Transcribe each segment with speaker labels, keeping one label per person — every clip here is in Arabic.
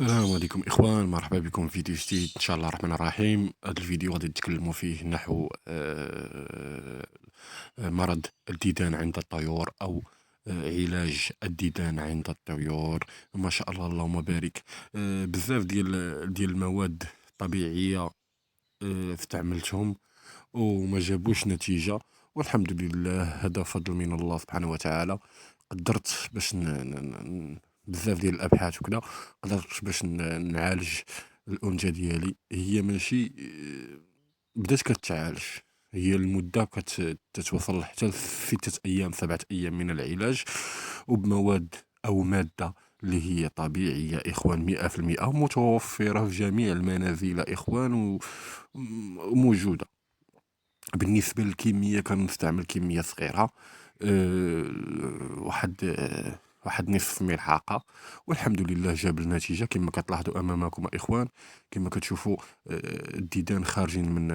Speaker 1: السلام عليكم إخوان، مرحبا بكم في فيديو جديد إن شاء الله الرحمن الرحيم. هذا الفيديو غادي نتكلموا فيه نحو مرض الديدان عند الطيور أو علاج الديدان عند الطيور. ما شاء الله اللهم بارك. بزاف ديال المواد الطبيعية استعملتهم وما جابوش نتيجة، والحمد لله هذا فضل من الله سبحانه وتعالى. قدرت باش بزاف ديال الابحاث وكذا، قدرت باش نعالج الانثى ديالي. هي ماشي بدات كتعالج، هي المده تتوصل حتى لستة ايام 7 ايام من العلاج، وبمواد او ماده اللي هي طبيعيه اخوان 100% متوفره في جميع المنازل اخوان وموجوده. بالنسبة للكمية كنستعمل كمية صغيرة، واحد نصف ملعقة، والحمد لله جاب النتيجة كما كتلاحظوا أمامكم إخوان. كما كتشوفوا الديدان خارجين من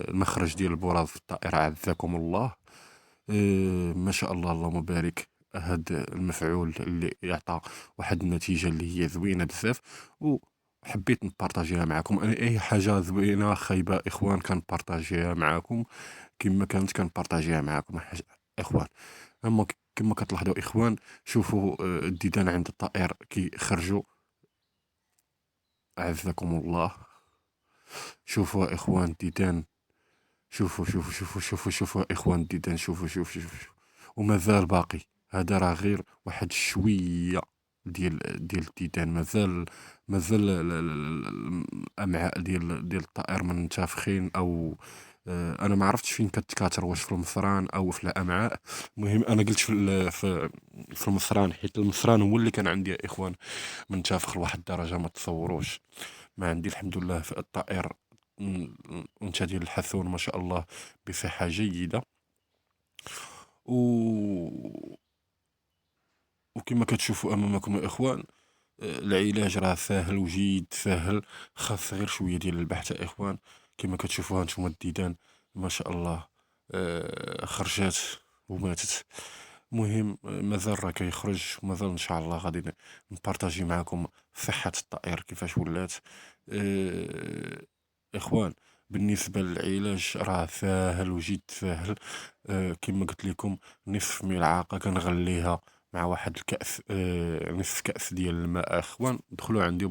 Speaker 1: المخرج ديال البراز في الطائرة، عزكم الله. ما شاء الله اللهم بارك. هاد المفعول اللي يعطى واحد النتيجة اللي هي زوينة بزاف، وحبيت نبارطاجيها معكم. انا اي حاجة زوينة خايبة اخوان كنبارطاجيها معكم، كما كانت كنبارطاجيها معكم اخوان. اما كما كتلاحظوا اخوان، شوفوا الديدان عند الطائر كيخرجوا، عزكم الله. شوفوا اخوان الديدان، شوفوا اخوان الديدان، شوفوا ومازال باقي. هذا راه غير واحد شويه ديال الديدان، مازال الامعاء ديال الطائر منتفخين، او انا ما عرفتش فين كتكاثر، واش في المصران او في الامعاء. المهم انا قلت في المصران، حيت المصران هو اللي كان عندي يا اخوان منتفخ لواحد الدرجه ما تصوروش. ما عندي الحمد لله في الطائر انت ديال الحسون ما شاء الله بصحة جيدة. و... وكما كتشوفوا امامكم يا اخوان، العلاج راه ساهل وجيد ساهل، خاص غير شوية ديال البحث يا اخوان. كما كتشوفوا هانتوما الديدان ما شاء الله خرجات وماتت. مهم مازال راه كيخرج، ومازال ان شاء الله غادي نبارطاجي معكم صحة الطائر كيفاش ولات. اخوان، بالنسبة للعلاج راه ساهل وجد ساهل. كما قلت لكم، نصف ملعقة كنغليها مع واحد الكأس، نصف كأس ديال الماء اخوان. دخلوا عندي